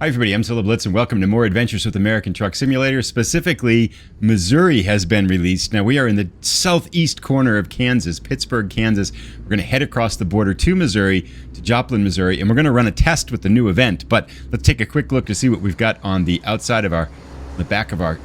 Hi everybody, I'm Zilla Blitz and welcome to more adventures with American Truck Simulator. Specifically, Missouri has been released. Now we are in the southeast corner of Kansas, Pittsburg, Kansas. We're going to head across the border to Missouri, to Joplin, Missouri, and we're going to run a test with the new event. But let's take a quick look to see what we've got on the outside of the back of our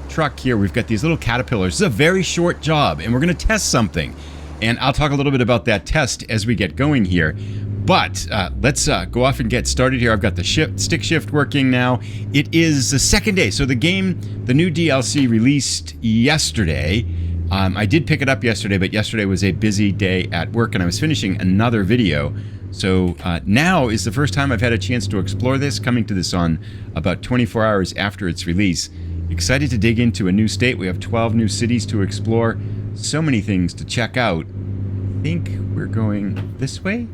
truck here. We've got these little Caterpillars. This is a very short job and we're going to test something. And I'll talk a little bit about that test as we get going here. But let's go off and get started here. I've got the stick shift working now. It is the second day. So the game, the new DLC released yesterday. I did pick it up yesterday, but yesterday was a busy day at work and I was finishing another video. So now is the first time I've had a chance to explore this, coming to this on about 24 hours after its release. Excited to dig into a new state. We have 12 new cities to explore. So many things to check out. I think we're going this way.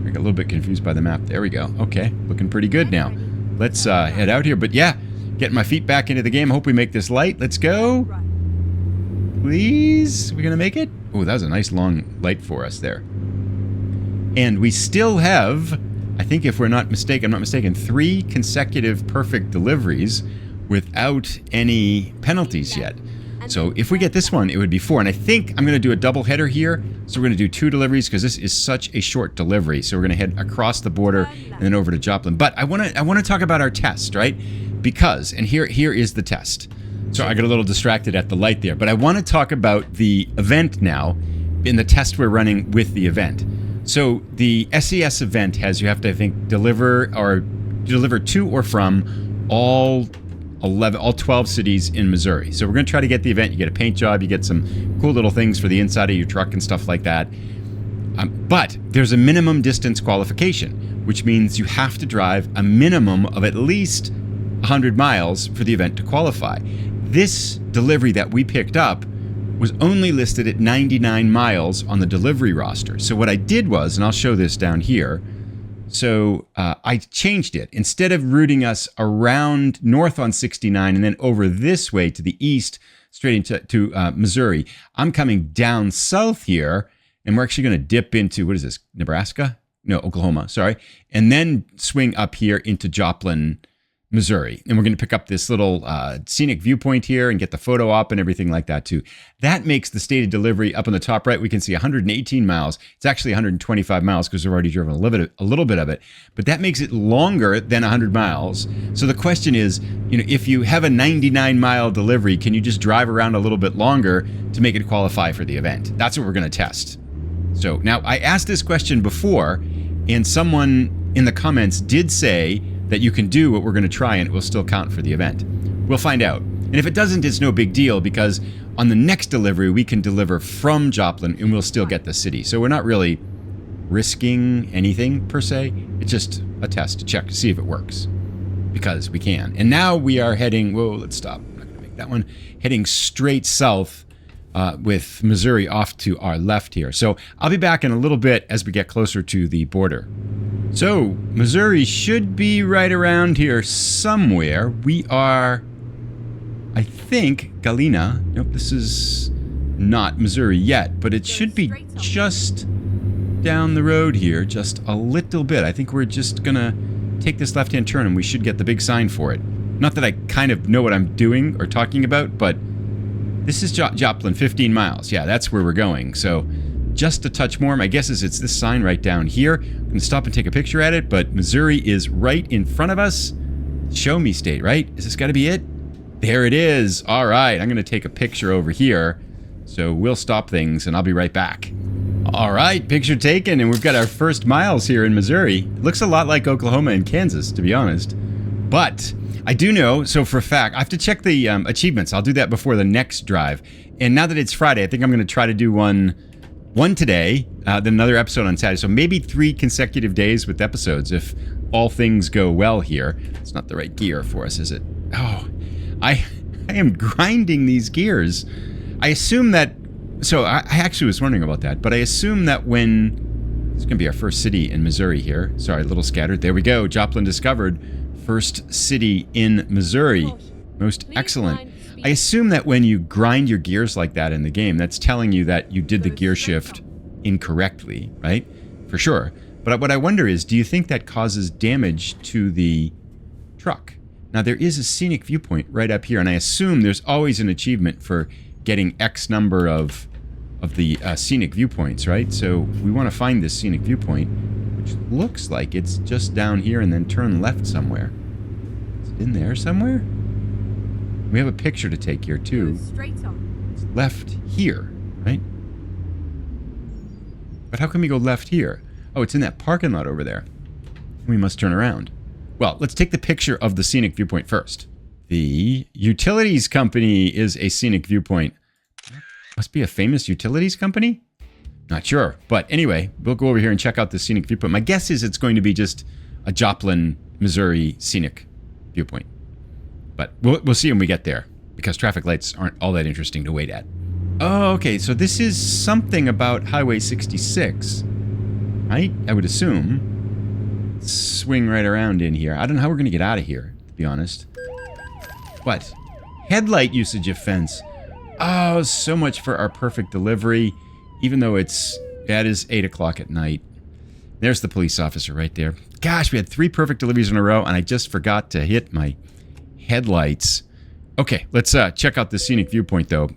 I got a little bit confused by the map. There we go. Okay, looking pretty good now. Let's head out here. But yeah, getting my feet back into the game. Hope we make this light. Let's go. Please. We're going to make it? Oh, that was a nice long light for us there. And we still have, I think if we're not mistaken, I'm not mistaken, 3 consecutive perfect deliveries without any penalties yet. So if we get this one, it would be 4. And I think I'm going to do a double header here. So we're going to do 2 deliveries because this is such a short delivery. So we're going to head across the border and then over to Joplin. But I want to talk about our test, right? Because, and here is the test. So I got a little distracted at the light there. But I want to talk about the event now in the test we're running with the event. So the SES event has, you have to, I think, deliver to or from all 12 cities in Missouri. So we're going to try to get the event. You get a paint job, you get some cool little things for the inside of your truck and stuff like that. But there's a minimum distance qualification, which means you have to drive a minimum of at least 100 miles for the event to qualify. This delivery that we picked up was only listed at 99 miles on the delivery roster. So what I did was, and I'll show this down here, so I changed it. Instead of routing us around north on 69 and then over this way to the east, straight into Missouri, I'm coming down south here, and we're actually going to dip into, what is this, Nebraska? No, Oklahoma, sorry. And then swing up here into Joplin, Missouri. And we're going to pick up this little scenic viewpoint here and get the photo op and everything like that too. That makes the stated delivery up on the top right. We can see 118 miles. It's actually 125 miles because we've already driven a little bit of it. But that makes it longer than 100 miles. So the question is, if you have a 99-mile delivery, can you just drive around a little bit longer to make it qualify for the event? That's what we're going to test. So now I asked this question before, and someone in the comments did say that you can do what we're going to try and it will still count for the event. We'll find out. And if it doesn't, it's no big deal because on the next delivery, we can deliver from Joplin and we'll still get the city. So we're not really risking anything per se. It's just a test to check to see if it works because we can. And now we are heading, whoa, let's stop. I'm not going to make that one. Heading straight south with Missouri off to our left here. So I'll be back in a little bit as we get closer to the border. So, Missouri should be right around here somewhere. We are, I think, Galena. Nope, this is not Missouri yet, but it should be just down the road here, just a little bit. I think we're just going to take this left-hand turn and we should get the big sign for it. Not that I kind of know what I'm doing or talking about, but this is Joplin, 15 miles. Yeah, that's where we're going. So, just a touch more. My guess is it's this sign right down here. I'm going to stop and take a picture at it, but Missouri is right in front of us. Show me state, right? Is this got to be it? There it is. All right, I'm going to take a picture over here. So we'll stop things and I'll be right back. All right, picture taken, and we've got our first miles here in Missouri. It looks a lot like Oklahoma and Kansas, to be honest. But I do know, so for a fact, I have to check the achievements. I'll do that before the next drive. And now that it's Friday, I think I'm going to try to do one today, then another episode on Saturday. So maybe 3 consecutive days with episodes if all things go well here. It's not the right gear for us, is it? Oh, I am grinding these gears. I assume that, so I actually was wondering about that, but I assume that when, it's going to be our first city in Missouri here. Sorry, a little scattered. There we go. Joplin discovered. First city in Missouri. Most excellent. I assume that when you grind your gears like that in the game, that's telling you that you did the gear shift incorrectly, right? For sure. But what I wonder is, do you think that causes damage to the truck. Now, there is a scenic viewpoint right up here, and I assume there's always an achievement for getting X number of the scenic viewpoints, right? So we want to find this scenic viewpoint, which looks like it's just down here and then turn left somewhere. Is it in there somewhere? We have a picture to take here, too. Straight on. It's left here, right? But how can we go left here? Oh, it's in that parking lot over there. We must turn around. Well, let's take the picture of the scenic viewpoint first. The utilities company is a scenic viewpoint. Must be a famous utilities company? Not sure. But anyway, we'll go over here and check out the scenic viewpoint. My guess is it's going to be just a Joplin, Missouri scenic viewpoint. But we'll see when we get there, because traffic lights aren't all that interesting to wait at. Oh, okay. So this is something about Highway 66, right? I would assume. Swing right around in here. I don't know how we're going to get out of here, to be honest. What? Headlight usage offense. Oh, so much for our perfect delivery, even though it is 8 o'clock at night. There's the police officer right there. Gosh, we had 3 perfect deliveries in a row, and I just forgot to hit my headlights. Okay, let's check out the scenic viewpoint, though.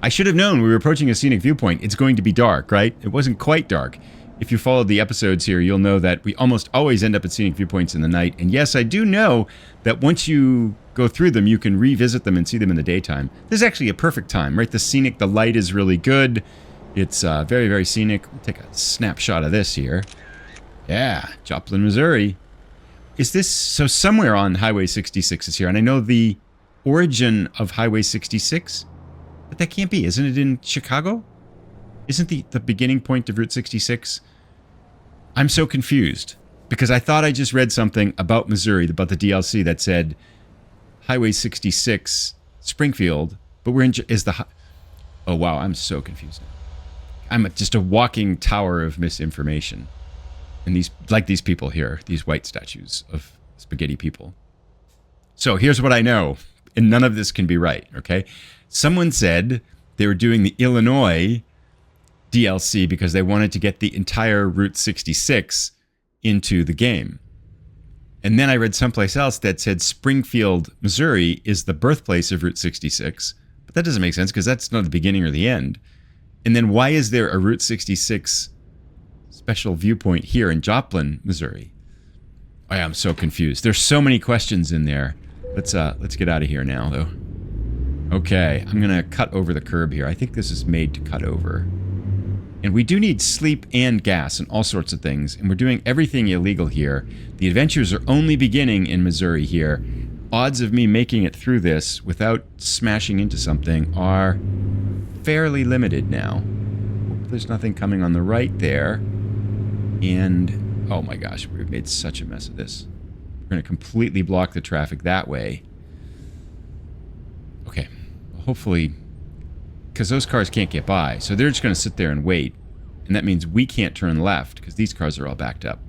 I should have known we were approaching a scenic viewpoint. It's going to be dark, right? It wasn't quite dark. If you followed the episodes here, you'll know that we almost always end up at scenic viewpoints in the night. And yes, I do know that once you go through them, you can revisit them and see them in the daytime. This is actually a perfect time, right? The light is really good. It's very, very scenic. We'll take a snapshot of this here. Yeah, Joplin, Missouri. Is this... So somewhere on Highway 66 is here. And I know the origin of Highway 66, but that can't be. Isn't it in Chicago? Isn't the beginning point of Route 66? I'm so confused because I thought I just read something about Missouri, about the DLC that said Highway 66, Springfield, but we're in... Oh, wow, I'm so confused now. I'm just a walking tower of misinformation. And these people here, these white statues of spaghetti people. So here's what I know, and none of this can be right, okay? Someone said they were doing the Illinois DLC because they wanted to get the entire Route 66 into the game. And then I read someplace else that said Springfield, Missouri is the birthplace of Route 66. But that doesn't make sense because that's not the beginning or the end. And then why is there a Route 66 special viewpoint here in Joplin, Missouri? Oh, yeah, I'm so confused. There's so many questions in there. Let's get out of here now, though. Okay, I'm going to cut over the curb here. I think this is made to cut over. And we do need sleep and gas and all sorts of things. And we're doing everything illegal here. The adventures are only beginning in Missouri here. Odds of me making it through this without smashing into something are fairly limited now. Hope there's nothing coming on the right there. And, oh my gosh, we've made such a mess of this. We're going to completely block the traffic that way. Okay, hopefully... because those cars can't get by. So they're just going to sit there and wait. And that means we can't turn left because these cars are all backed up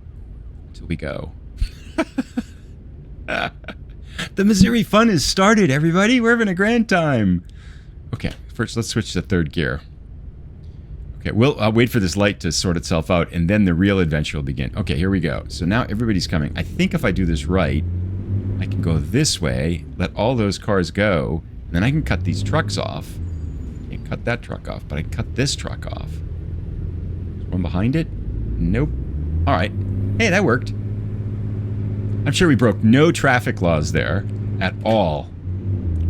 until we go. The Missouri fun has started, everybody. We're having a grand time. Okay, first let's switch to third gear. Okay, I'll wait for this light to sort itself out and then the real adventure will begin. Okay, here we go. So now everybody's coming. I think if I do this right, I can go this way, let all those cars go, and then I can cut these trucks off. Can't cut that truck off, but I can cut this truck off. Is one behind it? Nope. All right. Hey, that worked. I'm sure we broke no traffic laws there at all.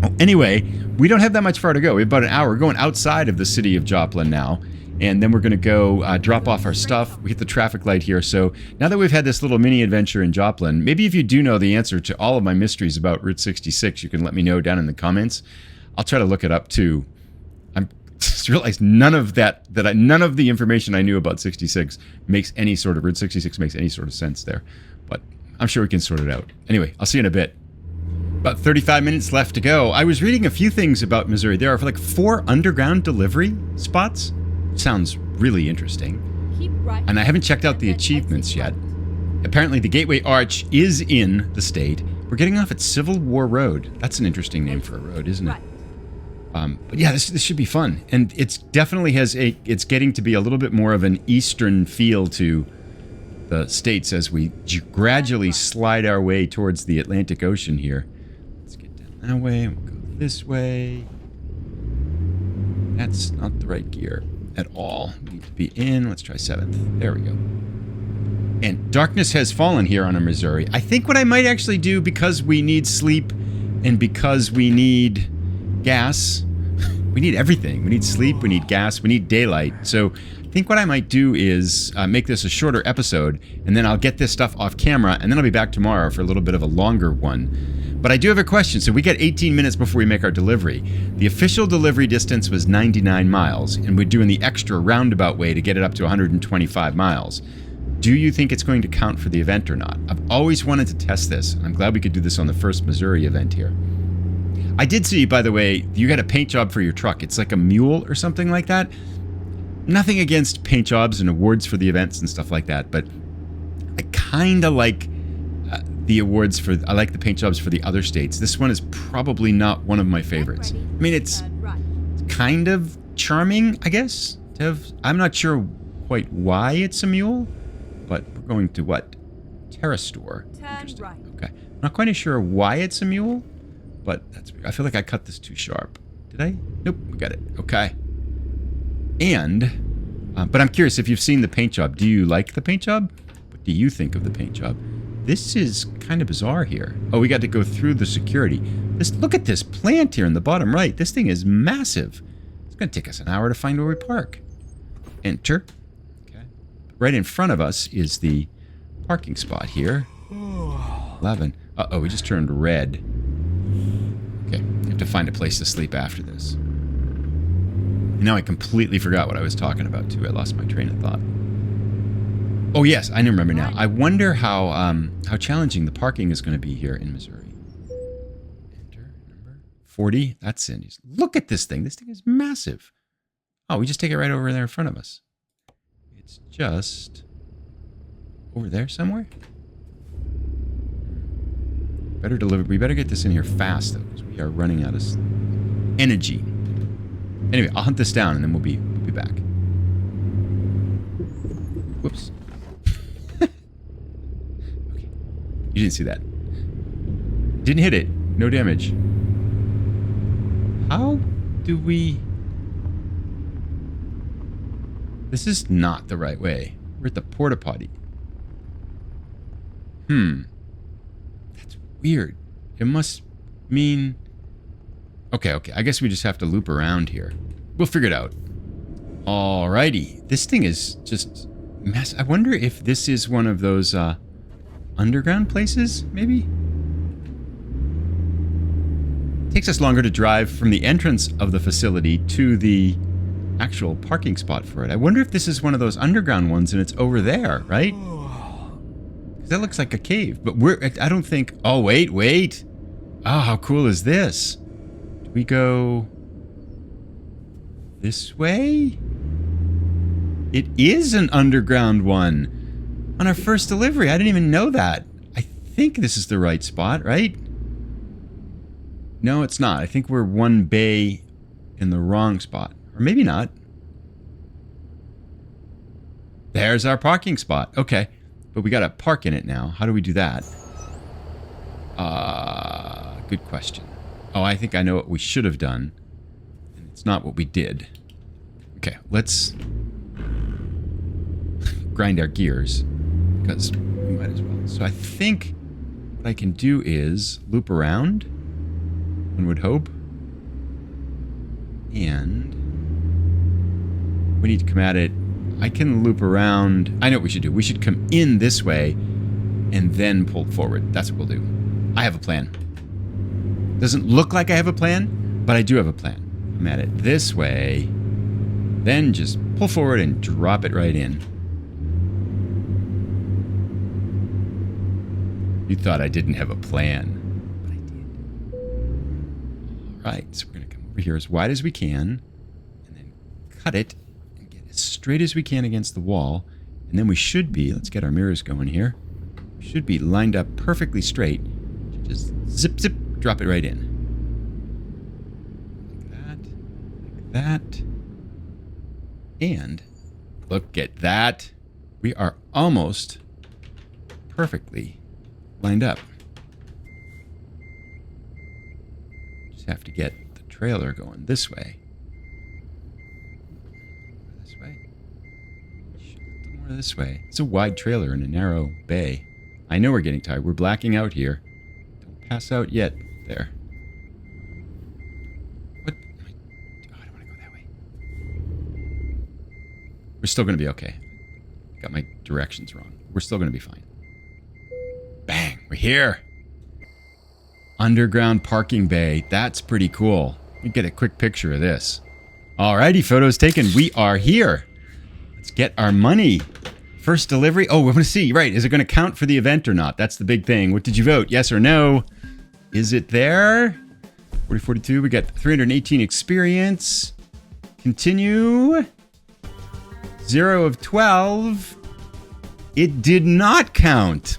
Oh, anyway, we don't have that much far to go. We have about an hour. We're going outside of the city of Joplin now, and then we're going to go drop off our stuff. We hit the traffic light here. So now that we've had this little mini adventure in Joplin, maybe if you do know the answer to all of my mysteries about Route 66, you can let me know down in the comments. I'll try to look it up too. I'm just realized none of the information I knew about 66 makes any sort of Route 66 makes any sort of sense there, but I'm sure we can sort it out. Anyway, I'll see you in a bit. About 35 minutes left to go. I was reading a few things about Missouri. There are like 4 underground delivery spots. Sounds really interesting. And I haven't checked out the achievements yet. Apparently the Gateway Arch is in the state. We're getting off at Civil War Road. That's an interesting name for a road, isn't it? But yeah, this should be fun. And it's definitely it's getting to be a little bit more of an Eastern feel to the states as we gradually slide our way towards the Atlantic Ocean here. Let's get down that way. We'll go this way. That's not the right gear at all. We need to be in. Let's try 7th. There we go. And darkness has fallen here on a Missouri. I think what I might actually do, because we need sleep and because we need gas, we need everything. We need sleep, we need gas, we need daylight. So I think what I might do is make this a shorter episode, and then I'll get this stuff off camera, and then I'll be back tomorrow for a little bit of a longer one. But I do have a question. So we get 18 minutes before we make our delivery. The official delivery distance was 99 miles, and we're doing the extra roundabout way to get it up to 125 miles. Do you think it's going to count for the event or not? I've always wanted to test this. I'm glad we could do this on the first Missouri event here. I did see, by the way, you got a paint job for your truck. It's like a mule or something like that. Nothing against paint jobs and awards for the events and stuff like that, but I kind of like the awards for... I like the paint jobs for the other states. This one is probably not one of my favorites. I mean, it's kind of charming, I guess. To have, I'm not sure quite why it's a mule. But we're going to what? Terrastore. Right. Okay. Not quite sure why it's a mule, but that's weird. I feel like I cut this too sharp. Did I? Nope. We got it. Okay. And, but I'm curious if you've seen the paint job. Do you like the paint job? What do you think of the paint job? This is kind of bizarre here. Oh, we got to go through the security. Look at this plant here in the bottom right. This thing is massive. It's going to take us an hour to find where we park. Enter. Right in front of us is the parking spot here. 11. Uh-oh, we just turned red. Okay, I have to find a place to sleep after this. And now I completely forgot what I was talking about, too. I lost my train of thought. Oh, yes, I remember now. I wonder how challenging the parking is going to be here in Missouri. Enter number 40. That's in. Look at this thing. This thing is massive. Oh, we just take it right over there in front of us. It's just over there somewhere. Better deliver. We better get this in here fast, though, because we are running out of energy. Anyway, I'll hunt this down, and then we'll be back. Whoops. Okay. You didn't see that. Didn't hit it. No damage. How do we... This is not the right way. We're at the porta potty. That's weird. It must mean... Okay. I guess we just have to loop around here. We'll figure it out. Alrighty. This thing is just mess. I wonder if this is one of those underground places, maybe? It takes us longer to drive from the entrance of the facility to the actual parking spot for it. I wonder if this is one of those underground ones and it's over there, right? Because that looks like a cave. But I don't think... Oh, wait. Oh, how cool is this? Do we go this way? It is an underground one. On our first delivery. I didn't even know that. I think this is the right spot, right? No, it's not. I think we're one bay in the wrong spot. Or maybe not. There's our parking spot. Okay. But we got to park in it now. How do we do that? Good question. Oh, I think I know what we should have done. And it's not what we did. Okay, let's grind our gears. Because we might as well. So I think what I can do is loop around. One would hope. And we need to come at it. I can loop around. I know what we should do. We should come in this way and then pull forward. That's what we'll do. I have a plan. Doesn't look like I have a plan, but I do have a plan. Come at it this way, then just pull forward and drop it right in. You thought I didn't have a plan, but I did. All right, so we're going to come over here as wide as we can and then cut it. Straight as we can against the wall, and then we should be, let's get our mirrors going here, we should be lined up perfectly straight. Just zip, drop it right in. Like that, and look at that. We are almost perfectly lined up. Just have to get the trailer going this way. This way. A little more this way. It's a wide trailer in a narrow bay. I know we're getting tired. We're blacking out here. Don't pass out yet. There. What? Oh, I don't want to go that way. We're still going to be okay. Got my directions wrong. We're still going to be fine. Bang! We're here! Underground parking bay. That's pretty cool. Let me get a quick picture of this. Alrighty, photos taken. We are here. Let's get our money. First delivery. Oh, we want to see. Right. Is it going to count for the event or not? That's the big thing. What did you vote? Yes or no? Is it there? 4042. We got 318 experience. Continue. 0 of 12. It did not count.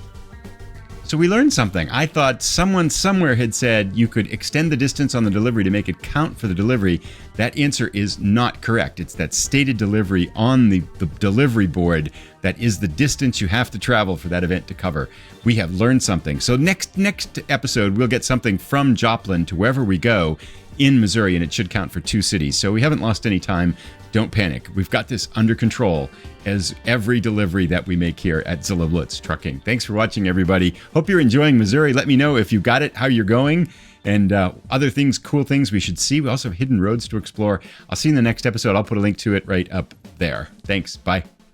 So we learned something. I thought someone somewhere had said you could extend the distance on the delivery to make it count for the delivery. That answer is not correct. It's that stated delivery on the delivery board that is the distance you have to travel for that event to cover. We have learned something. So next episode, we'll get something from Joplin to wherever we go in Missouri, and it should count for 2 cities. So we haven't lost any time. Don't panic. We've got this under control as every delivery that we make here at Zilla Blitz Trucking. Thanks for watching, everybody. Hope you're enjoying Missouri. Let me know if you got it, how you're going, and other things, cool things we should see. We also have hidden roads to explore. I'll see you in the next episode. I'll put a link to it right up there. Thanks. Bye.